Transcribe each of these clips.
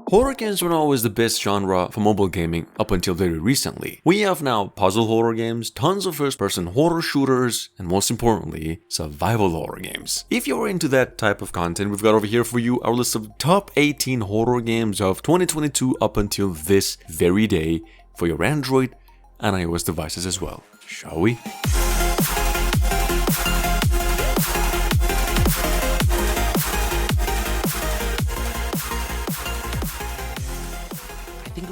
Horror games were not always the best genre for mobile gaming up until very recently. We have now puzzle horror games, tons of first-person horror shooters, and most importantly, survival horror games. If you're into that type of content, we've got over here for you our list of top 18 horror games of 2022 up until this very day for your Android and iOS devices as well. Shall we?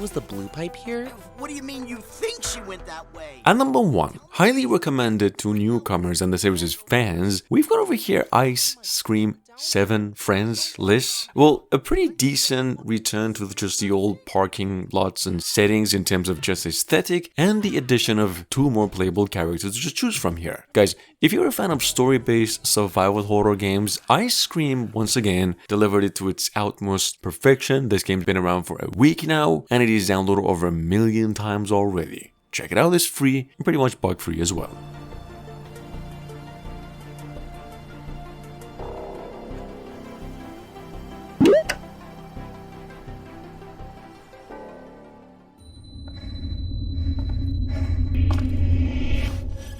Was the blue pipe here? What do you mean you think she went that way? At number 1, highly recommended to newcomers and the series' fans, we've got over here Ice Scream 7 Friends list. Well, a pretty decent return to just the old parking lots and settings in terms of just aesthetic and the addition of 2 more playable characters to just choose from here. Guys, if you're a fan of story-based survival horror games, Ice Scream once again delivered it to its utmost perfection. This game's been around for a week now and it is downloaded over 1 million times already. Check it out, it's free and pretty much bug-free as well.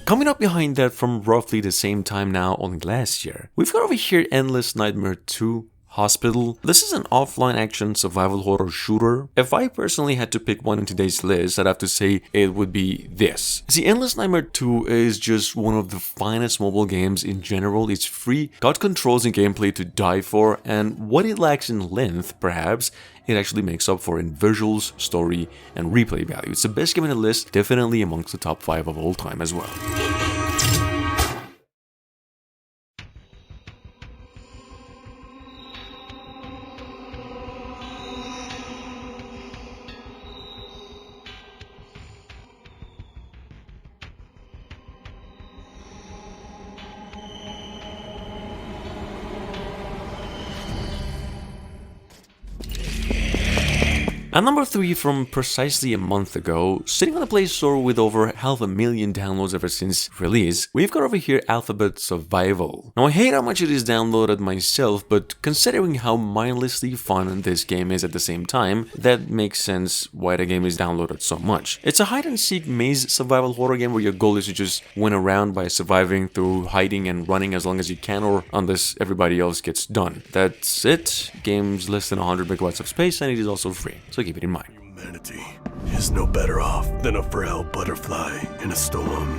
Coming up behind that from roughly the same time now, only last year, we've got over here Endless Nightmare 2 Hospital. This is an offline action survival horror shooter. If I personally had to pick one in today's list, I'd have to say it would be this. See, Endless Nightmare 2 is just one of the finest mobile games in general. It's free, got controls and gameplay to die for, and what it lacks in length, perhaps, it actually makes up for in visuals, story, and replay value. It's the best game in the list, definitely amongst the top 5 of all time as well. At number 3, from precisely a month ago, sitting on the Play Store with over 500,000 downloads ever since release, we've got over here Alphabet Survival. Now I hate how much it is downloaded myself, but considering how mindlessly fun this game is at the same time, that makes sense why the game is downloaded so much. It's a hide-and-seek maze survival horror game where your goal is to just win around by surviving through hiding and running as long as you can, or unless everybody else gets done. That's it. Game's less than 100 megabytes of space and it is also free, so keep it in mind. Humanity is no better off than a frail butterfly in a storm,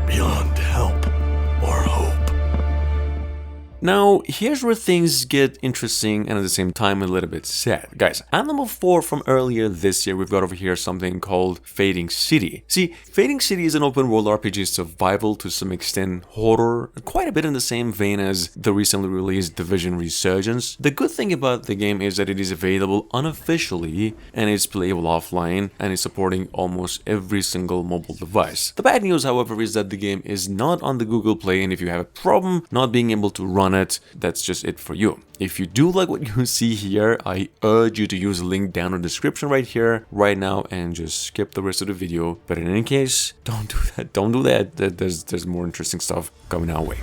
beyond help or hope. Now, here's where things get interesting and at the same time a little bit sad. Guys, at number 4 from earlier this year, we've got over here something called Fading City. See, Fading City is an open world RPG survival, to some extent horror, quite a bit in the same vein as the recently released Division Resurgence. The good thing about the game is that it is available unofficially and it's playable offline and is supporting almost every single mobile device. The bad news, however, is that the game is not on the Google Play, and if you have a problem not being able to run it, that's just it for you. If you do like what you see here, I urge you to use the link down in the description right here, right now, and just skip the rest of the video. But in any case, don't do that. Don't do that. There's more interesting stuff coming our way.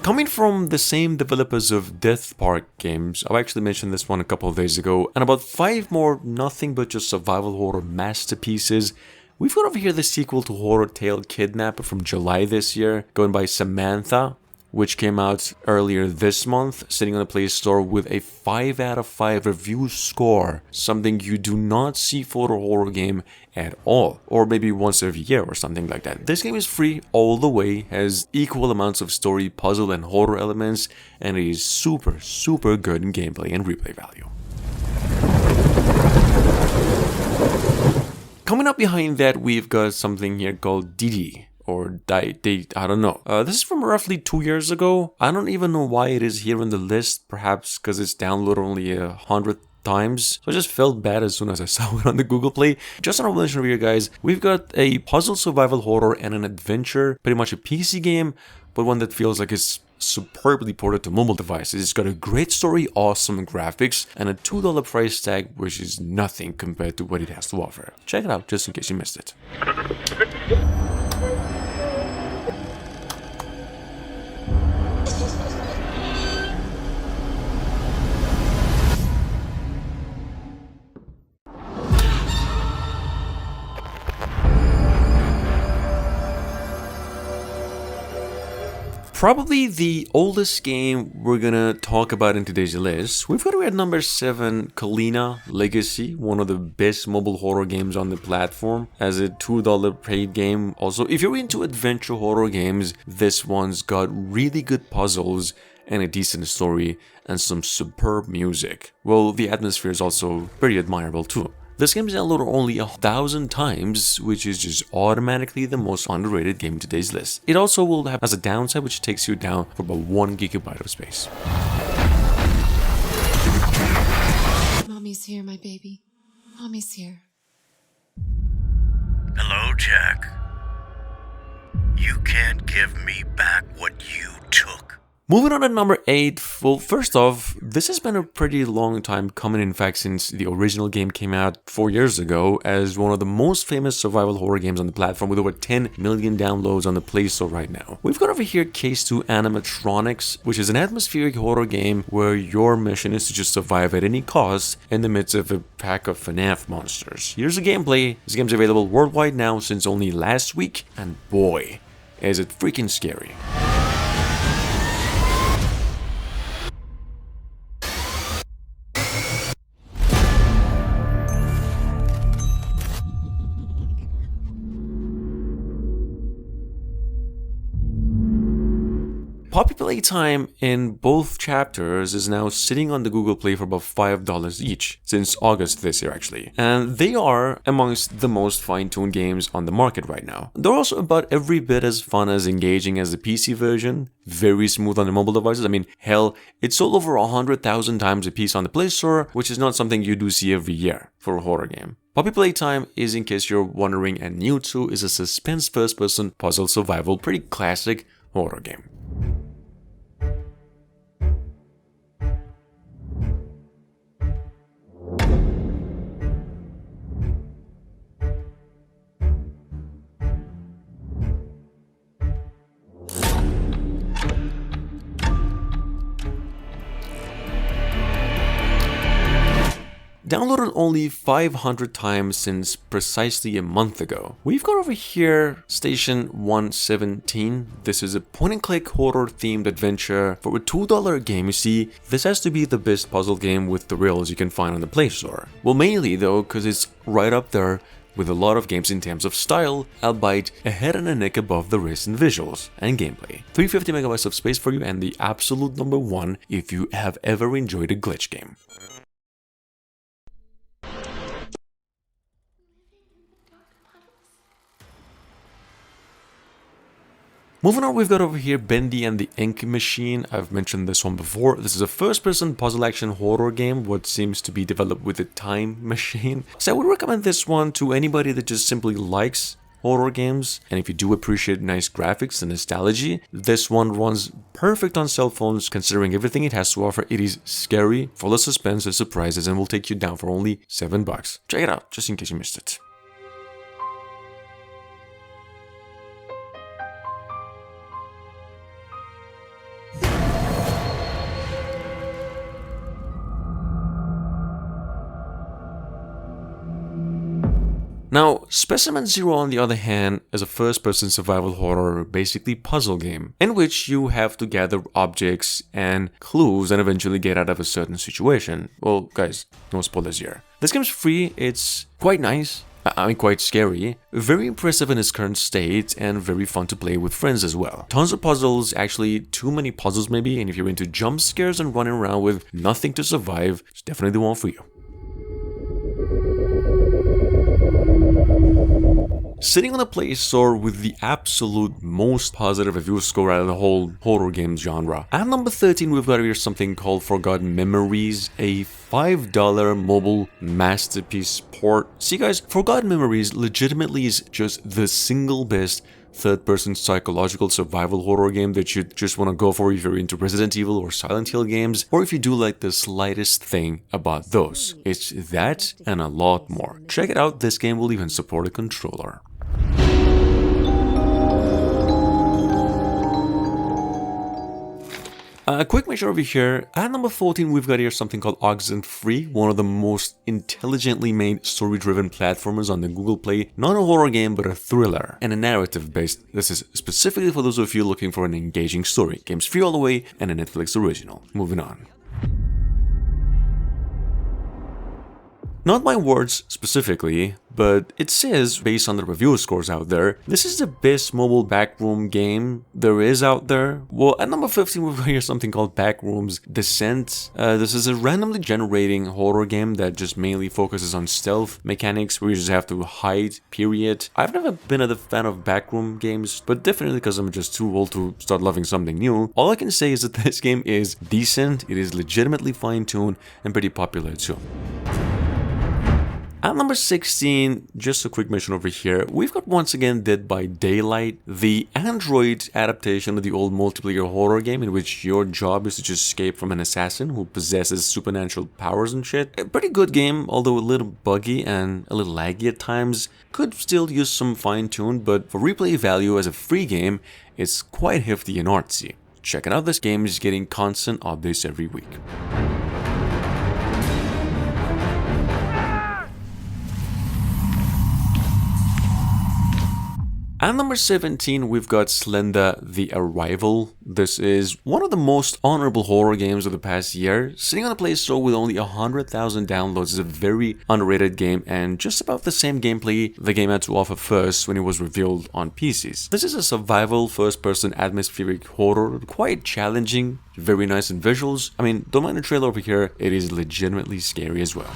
Coming from the same developers of Death Park games, I've actually mentioned this one a couple of days ago, and about 5 more nothing but just survival horror masterpieces. We've got over here the sequel to horror tale Kidnapper from July this year, going by Samantha. which came out earlier this month, sitting on the Play Store with a 5 out of 5 review score, something you do not see for a horror game at all, or maybe once every year or something like that. This game is free all the way, has equal amounts of story, puzzle, and horror elements, and it is super good in gameplay and replay value. Coming up behind that, we've got something here called Didi, or I don't know. This is from roughly 2 years ago. I don't even know why it is here in the list, perhaps because it's downloaded only 100 times. So I just felt bad as soon as I saw it on the Google Play. Just an mention over here, guys, we've got a puzzle survival horror and an adventure, pretty much a PC game, but one that feels like it's superbly ported to mobile devices. It's got a great story, awesome graphics, and a $2 price tag, which is nothing compared to what it has to offer. Check it out just in case you missed it. Probably the oldest game we're gonna talk about in today's list. We've got at number 7, Kalina Legacy, one of the best mobile horror games on the platform, as a $2 paid game. Also, if you're into adventure horror games, this one's got really good puzzles and a decent story and some superb music. Well, the atmosphere is also pretty admirable too. This game is downloaded only 1,000 times, which is just automatically the most underrated game in today's list. It also will have as a downside, which takes you down for about 1 GB of space. Mommy's here, my baby. Mommy's here. Hello, Jack. You can't give me back what you took. Moving on to number 8, well, first off, this has been a pretty long time coming, in fact, since the original game came out 4 years ago, as one of the most famous survival horror games on the platform with over 10 million downloads on the Play Store right now. We've got over here Case 2 Animatronics, which is an atmospheric horror game where your mission is to just survive at any cost in the midst of a pack of FNAF monsters. Here's the gameplay. This game's available worldwide now since only last week, and boy, is it freaking scary. Poppy Playtime in both chapters is now sitting on the Google Play for about $5 each, since August this year actually. And they are amongst the most fine-tuned games on the market right now. They're also about every bit as fun as engaging as the PC version, very smooth on the mobile devices. I mean, hell, it's sold over 100,000 times a piece on the Play Store, which is not something you do see every year for a horror game. Poppy Playtime is, in case you're wondering and new to, is a suspense first-person puzzle survival, pretty classic horror game. Downloaded only 500 times since precisely a month ago. We've got over here Station 117. This is a point-and-click horror-themed adventure for a $2 game. You see, this has to be the best puzzle game with thrills you can find on the Play Store. Well, mainly though, because it's right up there with a lot of games in terms of style, albeit a head and a neck above the rest in visuals and gameplay. 350 megabytes of space for you, and the absolute number 1 if you have ever enjoyed a glitch game. Moving on, we've got over here Bendy and the Ink Machine. I've mentioned this one before. This is a first-person puzzle action horror game, what seems to be developed with a time machine. So I would recommend this one to anybody that just simply likes horror games, and if you do appreciate nice graphics and nostalgia, this one runs perfect on cell phones considering everything it has to offer. It is scary, full of suspense and surprises, and will take you down for only $7. Check it out, just in case you missed it. Now, Specimen Zero on the other hand is a first-person survival horror, basically puzzle game, in which you have to gather objects and clues and eventually get out of a certain situation. Well, guys, no spoilers here. This game's free, it's quite nice. I mean, quite scary, very impressive in its current state, and very fun to play with friends as well. Tons of puzzles, actually too many puzzles maybe, and if you're into jump scares and running around with nothing to survive, it's definitely the one for you. Sitting on the Play Store with the absolute most positive review score out of the whole horror game genre. At number 13, we've got here something called Forgotten Memories, a $5 mobile masterpiece port. See guys, Forgotten Memories legitimately is just the single best third-person psychological survival horror game that you just want to go for if you're into Resident Evil or Silent Hill games, or if you do like the slightest thing about those. It's that and a lot more. Check it out, this game will even support a controller. A quick mention over here, at number 14 we've got here something called Oxenfree, one of the most intelligently made story-driven platformers on the Google Play. Not a horror game, but a thriller and a narrative-based. This is specifically for those of you looking for an engaging story. Game's free all the way and a Netflix original. Moving on. Not my words specifically, but it says, based on the review scores out there, this is the best mobile backroom game there is out there. Well, at number 15 we've got here something called Backrooms Descent. This is a randomly generating horror game that just mainly focuses on stealth mechanics where you just have to hide, period. I've never been a fan of backroom games, but definitely because I'm just too old to start loving something new. All I can say is that this game is decent, it is legitimately fine-tuned and pretty popular too. At number 16, just a quick mention over here, we've got once again Dead by Daylight, the Android adaptation of the old multiplayer horror game in which your job is to just escape from an assassin who possesses supernatural powers and shit. A pretty good game, although a little buggy and a little laggy at times. Could still use some fine-tune, but for replay value as a free game, it's quite hefty and artsy. Check it out, this game is getting constant updates every week. At number 17, we've got Slender The Arrival. This is one of the most honorable horror games of the past year. Sitting on the Play Store with only 100,000 downloads is a very underrated game and just about the same gameplay the game had to offer first when it was revealed on PCs. This is a survival first-person atmospheric horror, quite challenging, very nice in visuals. I mean, don't mind the trailer over here, it is legitimately scary as well.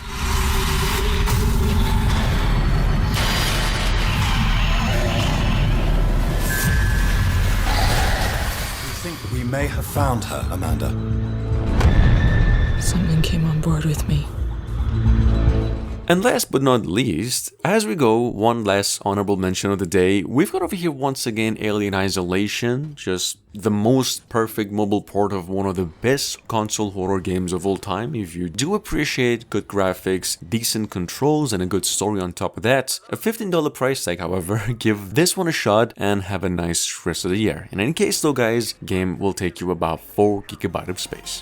We may have found her, Amanda. Something came on board with me. And last but not least, as we go, one last honorable mention of the day, we've got over here once again Alien Isolation, just the most perfect mobile port of one of the best console horror games of all time. If you do appreciate good graphics, decent controls, and a good story on top of that, a $15 price tag, however, give this one a shot and have a nice rest of the year. In any case though guys, game will take you about 4 GB of space.